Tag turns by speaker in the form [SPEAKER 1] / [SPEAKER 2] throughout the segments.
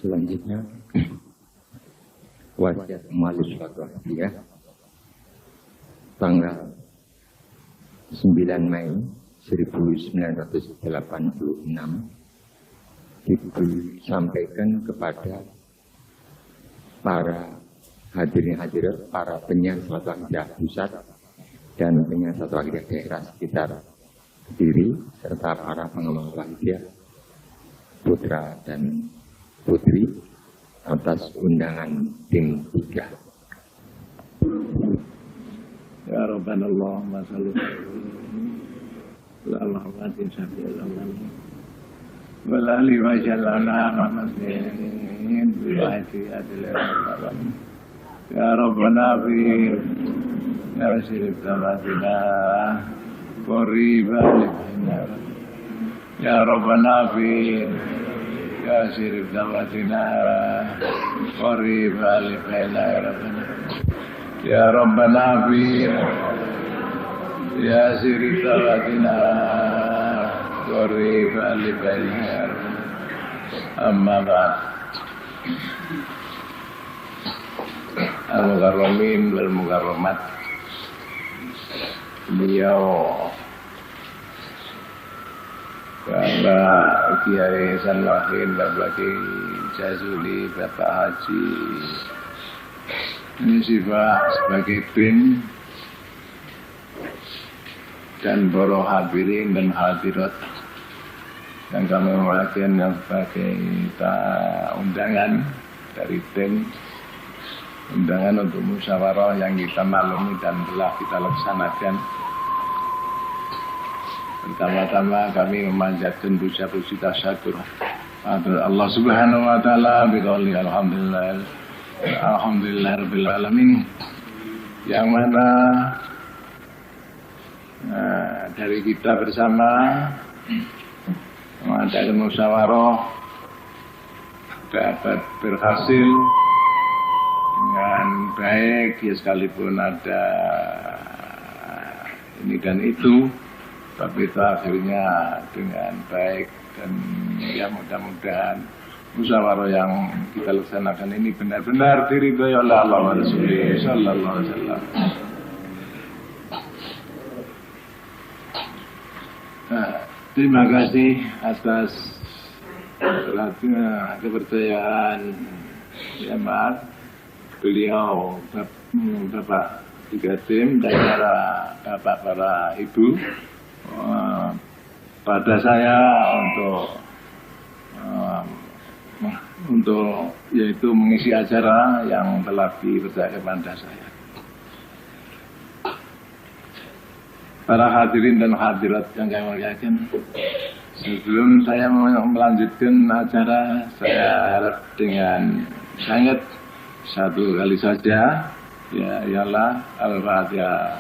[SPEAKER 1] Selanjutnya wasiat Malik Fatwahiyah tanggal 9 Mei 1986 disampaikan kepada para hadirin-hadirat, para penyiar Fatwahiyah pusat dan penyiar Fatwahiyah daerah sekitar Kediri serta para pengembang Fatwahiyah putra dan putri atas undangan tim 3.
[SPEAKER 2] Ya Rabbana Allahumma salli ala Muhammadin wa ala alihi wa sallam ya Rabbana fi nasir tamatina qariban ya Rabbana fi ya sirif dawatina qariban lifaina ya Rabbana fi ya sirif dawatina qariban lifaina amma ba'd. Al-Mukarramin wal Mukarramat, beliau Bapak Kiai Sanwahin, Bapak Kiai Jazuli, Bapak Haji Nisifah sebagai tim dan para hadirin dan hadirat yang kami mewakilkan yang sebagai undangan dari tim, undangan untuk musyawarah yang kita maklumi dan telah kita laksanakan. Pertama-tama kami memanjatkan puji tasyakur Allah Subhanahu wa taala biqauli alhamdulillahirabbil alamin, yang mana dari kita bersama mengadakan musyawarah dapat berhasil dengan baik, ya sekalipun ada ini dan itu, tapi akhirnya dengan baik. Dan ya mudah-mudahan musyawarah yang kita laksanakan ini benar-benar diridhoi oleh Allah wa Rasulullah sallallahu alaihi wasallam. Terima kasih atas kepercayaan ya Mas beliau, Bapak tiga tim dan para ibu pada saya untuk yaitu mengisi acara yang telah dipercaya kepada saya. Para hadirin dan hadirat yang kami muliakan, sebelum saya melanjutkan acara, saya harap dengan sangat satu kali saja, ya ialah Al-Fatihah.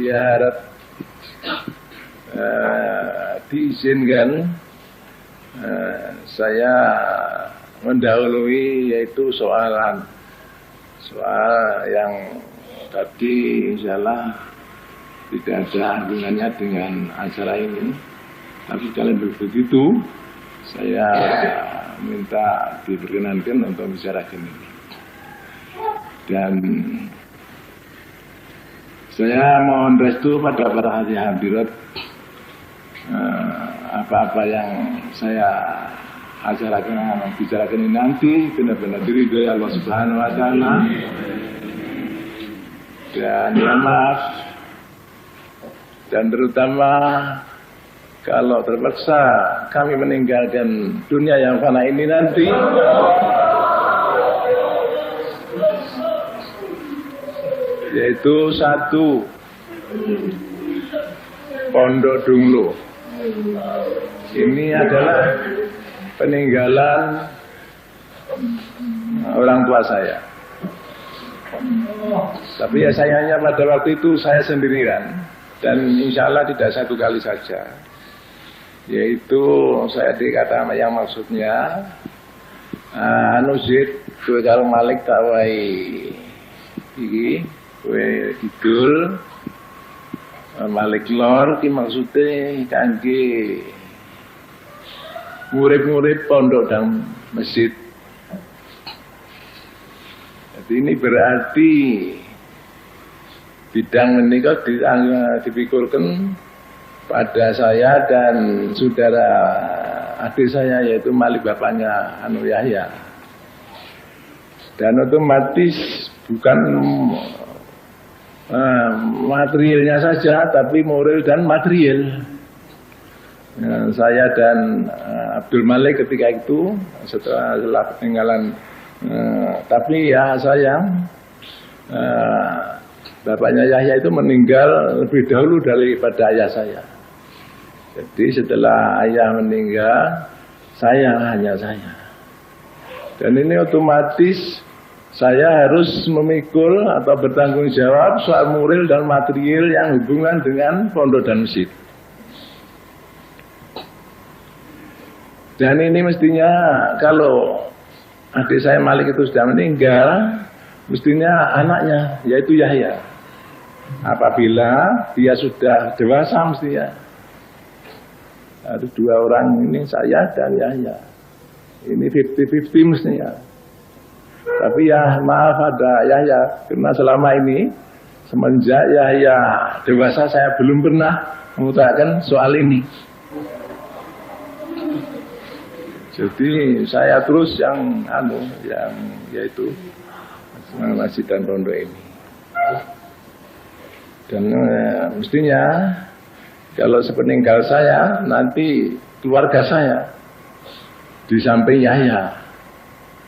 [SPEAKER 2] Ya harap diizinkan saya mendahului yaitu soal yang tadi insyaallah tidak ada hubungannya dengan acara ini, tapi kalau begitu saya minta diperkenankan untuk bicara ini. Dan saya mohon restu pada para hadirat, apa-apa yang saya bicarakan ini nanti benar-benar diridhoi Allah Subhanahu wa taala. Dan maaf, dan terutama kalau terpaksa kami meninggalkan dunia yang fana ini nanti, yaitu satu Pondok Dunglo. Ini adalah peninggalan orang tua saya. Tapi ya sayangnya pada waktu itu saya sendirian, dan insya Allah tidak satu kali saja. Yaitu saya dikata yang maksudnya anu Zid, kowe karo Malik tak wae iki kowe kidul Malik lor ki maksude kangge murid-murid pondok dan masjid. Jadi ini berarti bidang menikah dipikulkan pada saya dan saudara adik saya yaitu Malik bapaknya Anu Yahya. Dan otomatis bukan materialnya saja tapi moral dan material. Saya dan Abdul Malik ketika itu setelah peninggalan tapi ya sayang bapaknya Yahya itu meninggal lebih dahulu daripada ayah saya. Jadi setelah ayah meninggal hanya saya. Dan ini otomatis saya harus memikul atau bertanggung jawab soal moral dan material yang hubungan dengan pondok dan masjid. Dan ini mestinya kalau adik saya Malik itu sudah meninggal, mestinya anaknya yaitu Yahya. Apabila dia sudah dewasa mestinya harus dua orang ini saya dan Yahya. Ini 50-50 mestinya. Tapi ya maaf ada Yahya karena selama ini semenjak Yahya dewasa saya belum pernah mengutarakan soal ini. Jadi saya terus yang yaitu masjid dan pondok ini. Dan mestinya kalau sepeninggal saya nanti keluarga saya di samping Yahya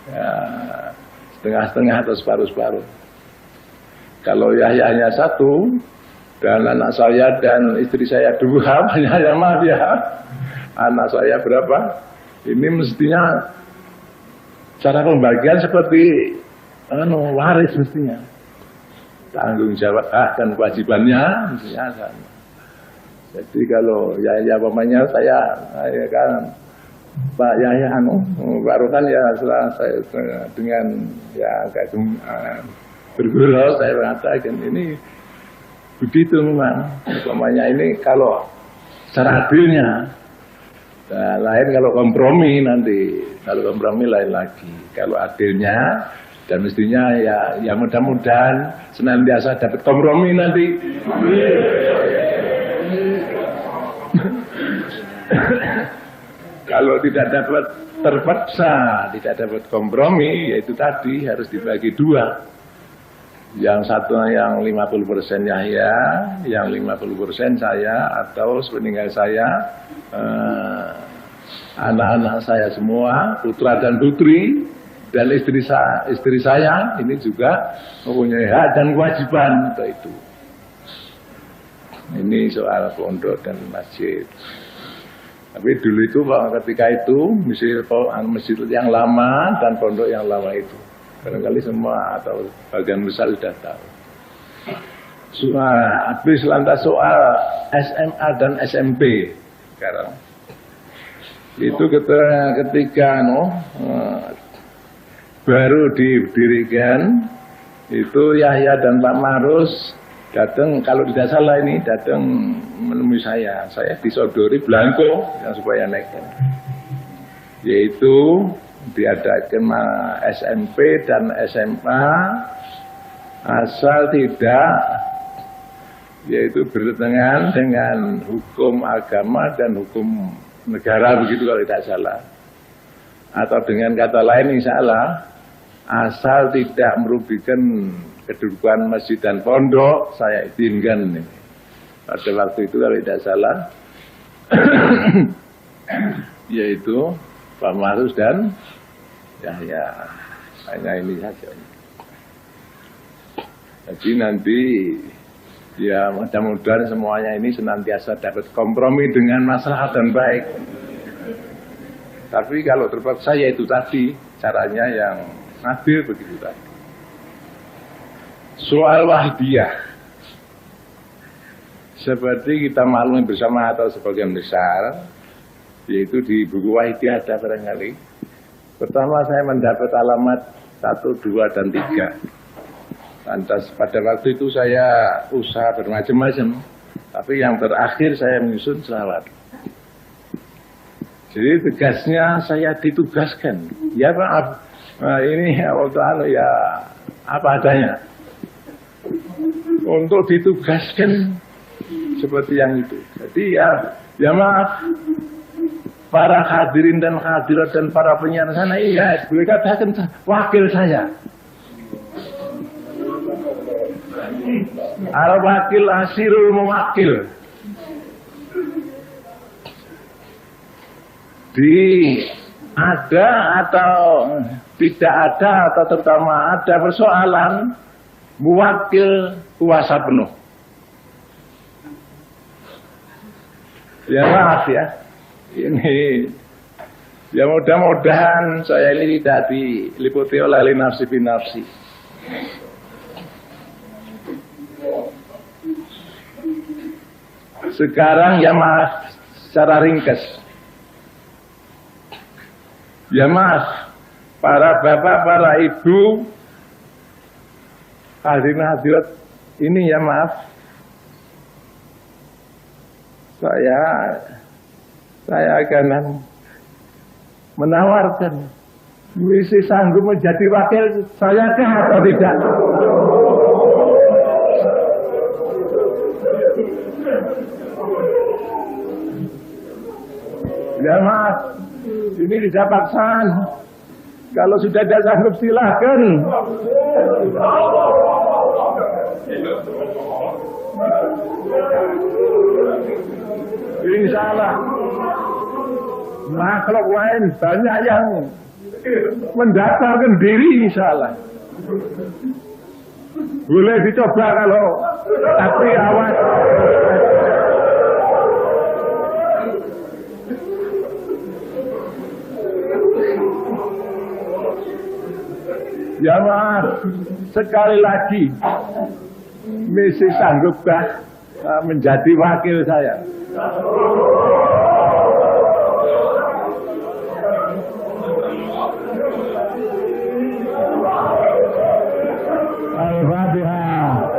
[SPEAKER 2] ya, setengah-setengah atau separuh-separuh. Kalau Yahya hanya satu dan anak saya dan istri saya dua, hanya maaf ya, anak saya berapa? Ini mestinya cara pembagian seperti waris mestinya. Tanggung jawab dan kewajibannya mestinya sama. Jadi kalau Yahya pemainnya saya kan Pak Yahya baru kan ya setelah saya dengan ya agak bergurau saya mengatakan ini begitu memang pemainnya ini kalau secara adilnya lain kalau kompromi nanti kalau kompromi lain lagi kalau adilnya dan mestinya ya mudah-mudahan senantiasa dapat kompromi nanti. Kalau tidak dapat terpaksa, tidak dapat kompromi, yaitu tadi harus dibagi dua. Yang satu yang 50% Yahya, yang 50% saya, atau sepeninggal saya, anak-anak saya semua, putra dan putri, dan istri saya, ini juga mempunyai hak dan kewajiban untuk itu. Ini soal pondok dan masjid. Tapi dulu itu ketika itu masjid yang lama dan pondok yang lama itu barangkali semua atau bagian besar sudah tahu. Habis lantas soal SMA dan SMP sekarang itu ketika baru didirikan itu Yahya dan Pak Marus datang, kalau tidak salah ini datang menemui saya disodori belangko yang supaya naikkan, yaitu diadakan SMP dan SMA asal tidak yaitu bertentangan dengan hukum agama dan hukum negara begitu kalau tidak salah, atau dengan kata lain insya Allah asal tidak merugikan kedudukan masjid dan pondok saya izinkan ini. Pada waktu itu kalau tidak salah yaitu Pak Marus dan Yahya, hanya ini saja. Jadi nanti ya mudah-mudahan semuanya ini senantiasa dapat kompromi dengan maslahat dan baik. Tapi kalau terpaksa ya itu tadi caranya yang adil begitu tadi. Soal Wahdiyah, seperti kita maklumi bersama atau sebagian besar, yaitu di buku Wahdiyah ada barangkali Pertama saya mendapat alamat 1, 2, dan 3. Lantas pada waktu itu saya usaha bermacam-macam. Tapi yang terakhir saya menyusun selawat. Jadi tugasnya saya ditugaskan. Ya maaf, nah, ini waktu ya apa adanya. Untuk ditugaskan seperti yang itu. Jadi ya maaf, para hadirin dan hadirat dan para penyiar sana, iya, boleh katakan wakil saya. Al-wakil asirul mewakil. Ada atau tidak ada atau terutama ada persoalan, mewakil kuasa penuh. Ya maaf ya, ini ya mudah-mudahan saya ini tidak diliputi oleh nafsi binafsi. Sekarang ya maaf, secara ringkas. Ya maaf, para bapak, para ibu, hadirin hadirat ini ya maaf. Saya akan menawarkan, misi sanggup menjadi wakil saya kah atau tidak? Ya maaf, ini tidak paksaan. Kalau sudah tidak sanggup silahkan. Insya Allah makhluk lain banyak yang mendaftarkan diri, insya Allah. Boleh dicoba kalau, tapi awas. Ya maaf, sekali lagi, misi sanggupkah menjadi wakil saya? Al-Fatihah.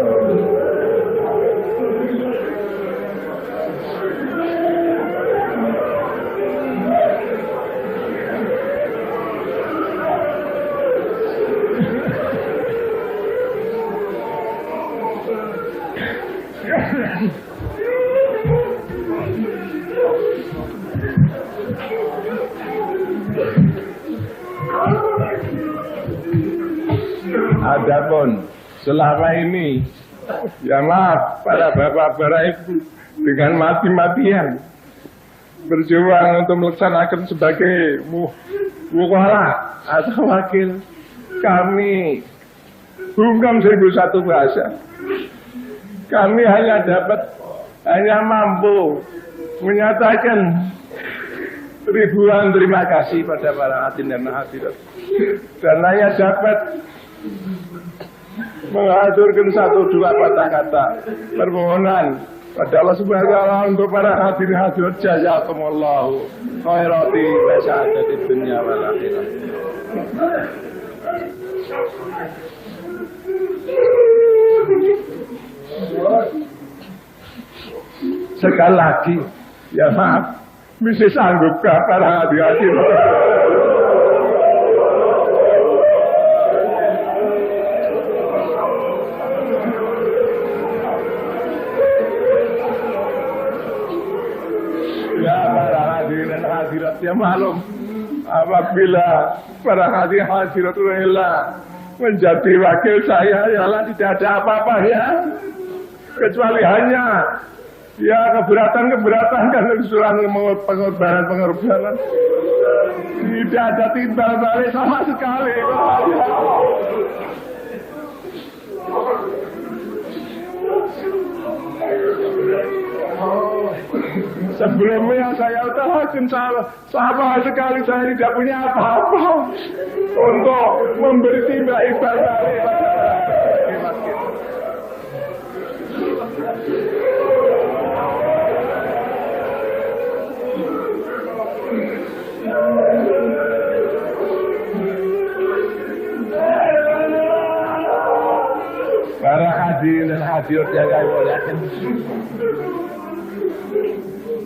[SPEAKER 2] Adapun selama ini, ya maaf, para bapak, para ibu dengan mati-matian berjuang untuk melaksanakan sebagai wukala atau wakil kami bungkam 1001 bahasa. Kami hanya mampu menyatakan ribuan terima kasih pada para hadirin dan hadirat, dan hanya dapat mengaturkan 1-2 kata-kata permohonan pada Allah Subhanahu wa taala untuk para hadirin hadirat, jazakumullahu khairati wa sa'adatid dunya wal akhirah. Sekali lagi, ya maaf, misi sanggupkah para hadirin? Ya para hadirin dan hadirat yang maklum, apabila para hadirin hadirat rela menjadi wakil saya, yalah tidak ada apa-apanya, kecuali hanya ya keberatan kan usulan pengorbanan. Tidak ada timbal balik sama sekali. Sebelumnya saya utarakan sama sekali saya tidak punya apa-apa untuk memberi timbal balik pada hadirat yang kami muliakan.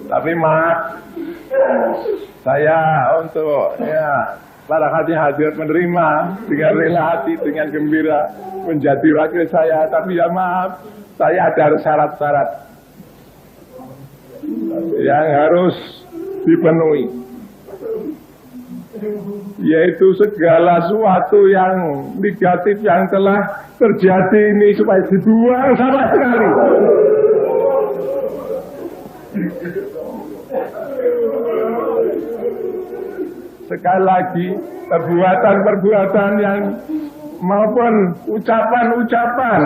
[SPEAKER 2] Tapi maaf, saya untuk para hadirat menerima dengan rela hati, dengan gembira menjadi wakil saya. Tapi ya maaf, saya ada syarat-syarat yang harus dipenuhi, yaitu segala sesuatu yang negatif yang telah terjadi ini supaya dibuang sama sekali. Sekali lagi, perbuatan-perbuatan yang maupun ucapan-ucapan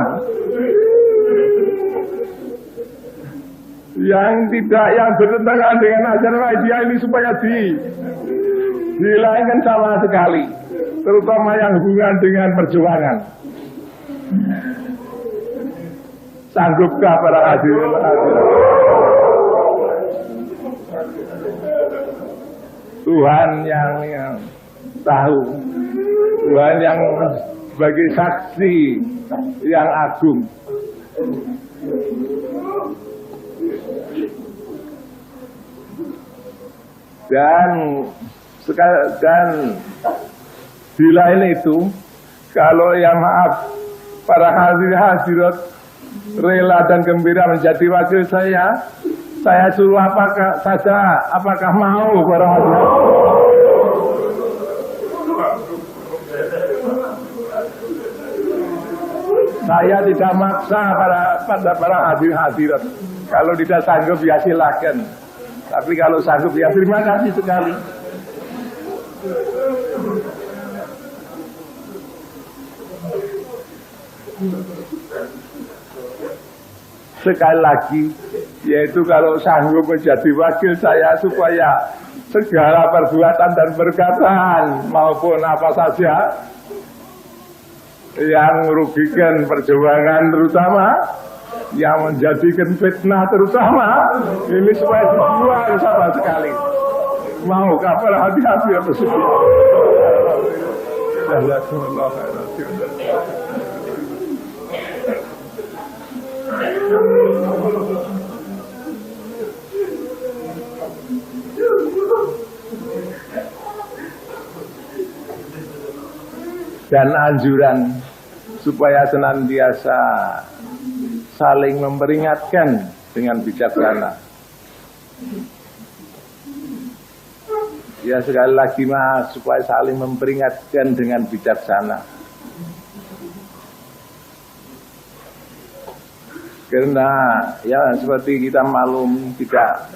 [SPEAKER 2] yang bertentangan dengan ajaran media ini supaya dihilangkan sama sekali, terutama yang hubungan dengan perjuangan. Sanggupkah para hadirin? Tuhan yang tahu, Tuhan yang sebagai saksi yang agung. Dan di lain itu, kalau ya maaf, para hadirat rela dan gembira menjadi wakil saya suruh apakah mau para hadirat? Saya tidak maksa para hadirat. Kalau tidak sanggup ya silakan. Tapi kalau sanggup ya terima kasih sekali. Sekali lagi, yaitu kalau sanggup menjadi wakil saya supaya segala perbuatan dan perkataan maupun apa saja yang merugikan perjuangan terutama, yang menjadikan fitnah terutama, ini supaya dibuang sama sekali. Mau kapan hati-hati ya bersedia. Dan anjuran supaya senantiasa saling memperingatkan dengan bijaksana. Ya sekali lagi Mas, supaya saling memperingatkan dengan bijaksana. Karena ya seperti kita maklum tidak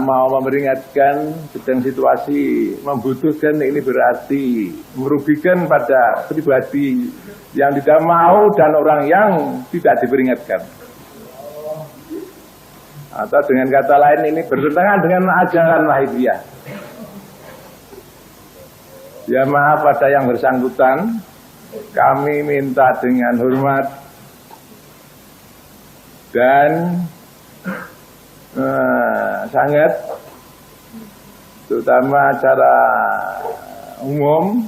[SPEAKER 2] mau memperingatkan sedang situasi membutuhkan, ini berarti merugikan pada pribadi yang tidak mau dan orang yang tidak diperingatkan. Atau dengan kata lain ini bertentangan dengan ajaran Wahidiyah. Ya maaf pada yang bersangkutan, kami minta dengan hormat dan sangat, terutama secara umum,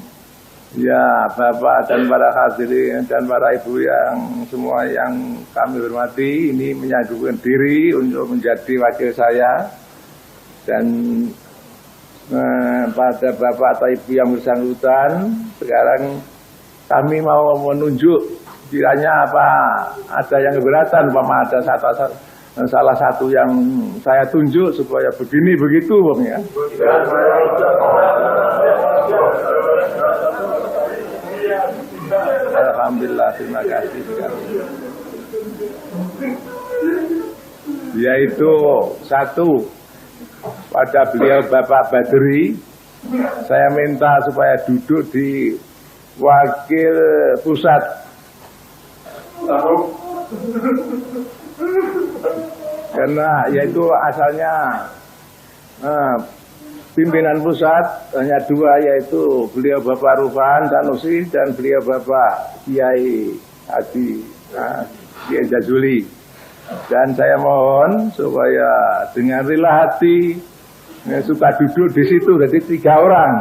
[SPEAKER 2] ya Bapak dan para hadirin dan para Ibu yang semua yang kami hormati, ini menyangguhkan diri untuk menjadi wakil saya. Dan pada Bapak atau Ibu yang bersangkutan, sekarang kami mau menunjuk kiranya apa ada yang keberatan, umpama ada salah satu yang saya tunjuk supaya begini begitu, Bang ya. Alhamdulillah, terima kasih sekali. Yaitu satu, pada beliau Bapak Badri, saya minta supaya duduk di wakil pusat. Karena yaitu asalnya pimpinan pusat hanya dua, yaitu beliau Bapak Rufan Sanusi dan beliau Bapak Kiai Haji Kiai Jazuli. Dan saya mohon supaya dengan rela hati suka duduk di situ, jadi 3 orang.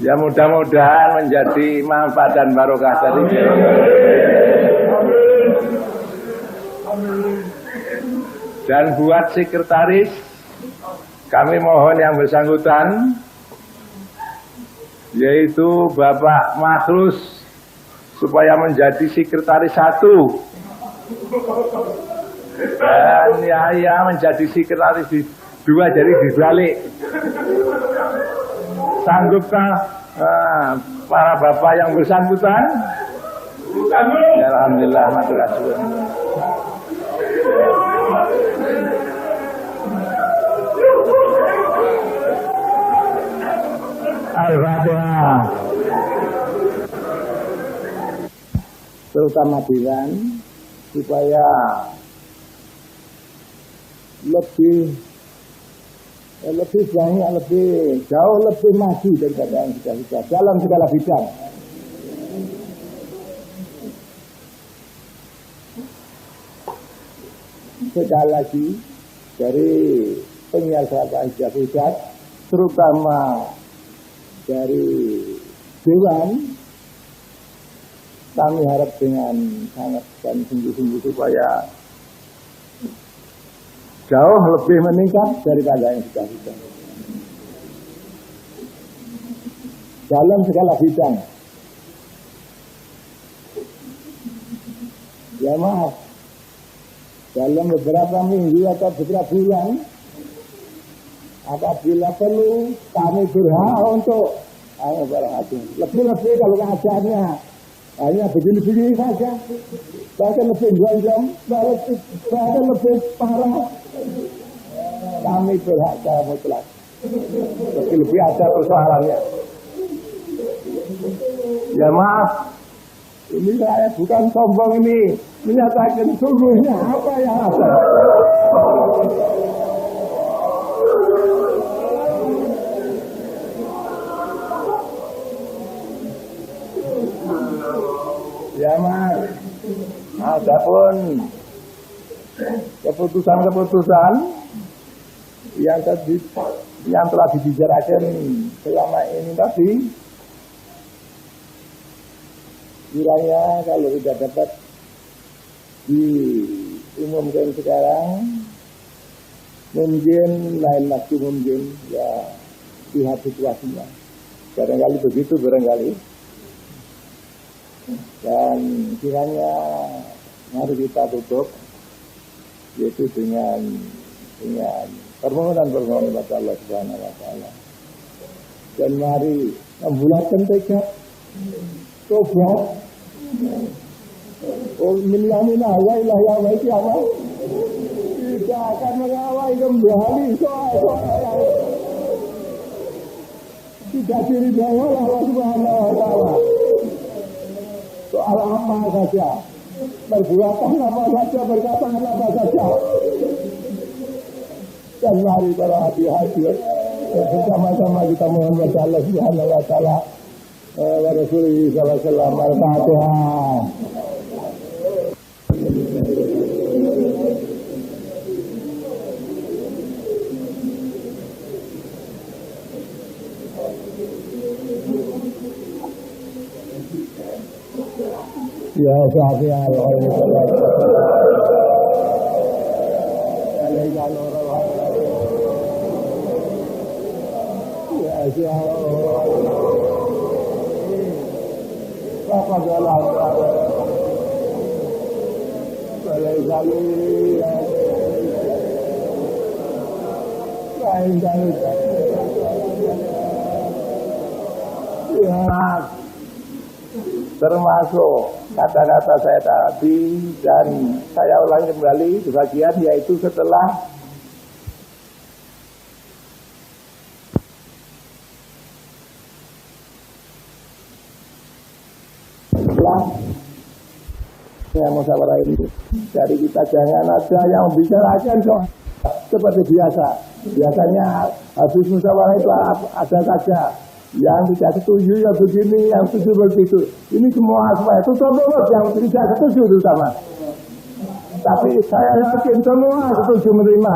[SPEAKER 2] Ya mudah-mudahan menjadi manfaat dan barokah dari dan buat sekretaris kami mohon yang bersangkutan yaitu Bapak Makhlus supaya menjadi sekretaris 1 dan Yahya menjadi sekretaris 2 jadi dibalik. Sanggupkah para bapak yang bersangkutan? Ya, alhamdulillah, matur nuwun. Al-Fatihah. Terutama Diwan supaya lebih banyak, jauh lebih maju daripada yang sudah dalam segala bidang. Sekali lagi dari penyiar Sahabat Hijab Pusat, terutama dari Dewan, kami harap dengan sangat dan sungguh-sungguh supaya jauh lebih meningkat daripada yang sudah. Dalam segala bidang. Ya maaf, dalam beberapa minggu atau beberapa bulan, apabila perlu kami berhak untuk lebih kalau keadaannya hanya begini-begini saja, bahkan lebih jam, bahkan lebih parah, kami berhak secara mutlak. Lebih ada persoalannya. Ya maaf, ini saya bukan sombong, ini menyatakan sungguhnya apa yang ada. Ya mas, adapun keputusan-keputusan yang telah dibicarakan selama ini tadi, kiranya kalau tidak dapat diumumkan sekarang, mungkin lain waktu, mungkin ya lihat situasinya. Barangkali begitu, barangkali. Dan kiranya mari kita tutup yaitu dengan permohonan kepada Allah Subhanahu wa taala. Dan mari membulatkan tekad tobat. Oh minna wa ilaha wa iyyahu. Kita akan mengawal kembali soal tidak diridhoi oleh Allah Subhanahu wa taala. Soal apa saja, perbuatan apa saja, perkataan apa saja. Dan mari para hati-hati bersama-sama kita mohon kepada Allah Subhanahu wa taala wa Rasulullah sallallahu alaihi wasallam. Al-Fatihah. Ya Syafi al-Khair ya termasuk kata-kata saya tadi dan saya ulangi kembali sebagian, yaitu setelah saya musyawarah ini dari kita, jangan ada yang bicarakan soal seperti biasa. Biasanya habis musyawarah itu ada saja yang tidak setuju ya begini, yang setuju begitu. Ini semua itu mulut yang tidak setuju terutama. Tapi saya yakin semua setuju menerima.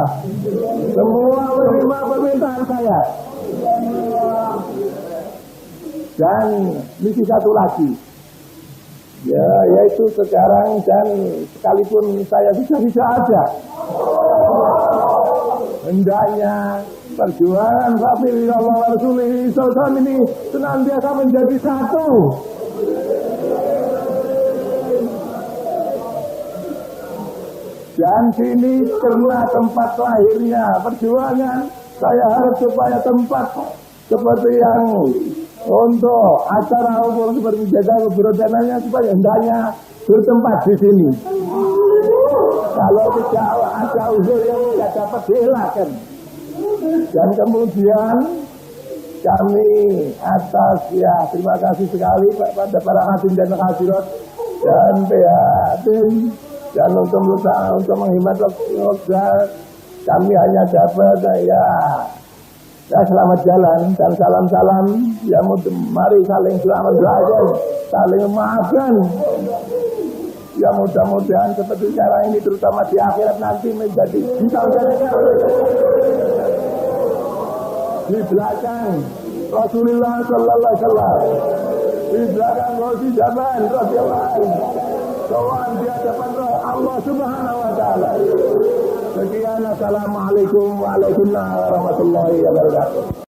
[SPEAKER 2] Semua menerima permintaan saya. Dan misi satu lagi, ya, yaitu sekarang dan sekalipun saya sudah tidak ada, hendaknya perjuangan Rasulullah SAW ini senantiasa menjadi satu. Dan sini karena tempat lahirnya perjuangan, saya harap supaya tempat seperti yang untuk acara umum seperti menjaga keberadaannya supaya hendaknya bertempat di sini. Kalau tidak ada usul yang tidak dapat dielakkan. Dan kemudian kami atas ya terima kasih sekali pada para hadirin dan hadirat dan PHT dan untuk menghemat waktu kami hanya dapat ya selamat jalan dan salam-salam ya mari saling selamat belajar saling memaafkan ya mudah-mudahan seperti sekarang ini terutama di akhirat nanti menjadi di belakang Rasulullah Sallallahu Alaihi Wasallam, di belakang Rasul Jaban radhiyallahu anhu, soal di hadapan Allah Subhanahu Wa Taala. Sekian, assalamualaikum warahmatullahi wabarakatuh.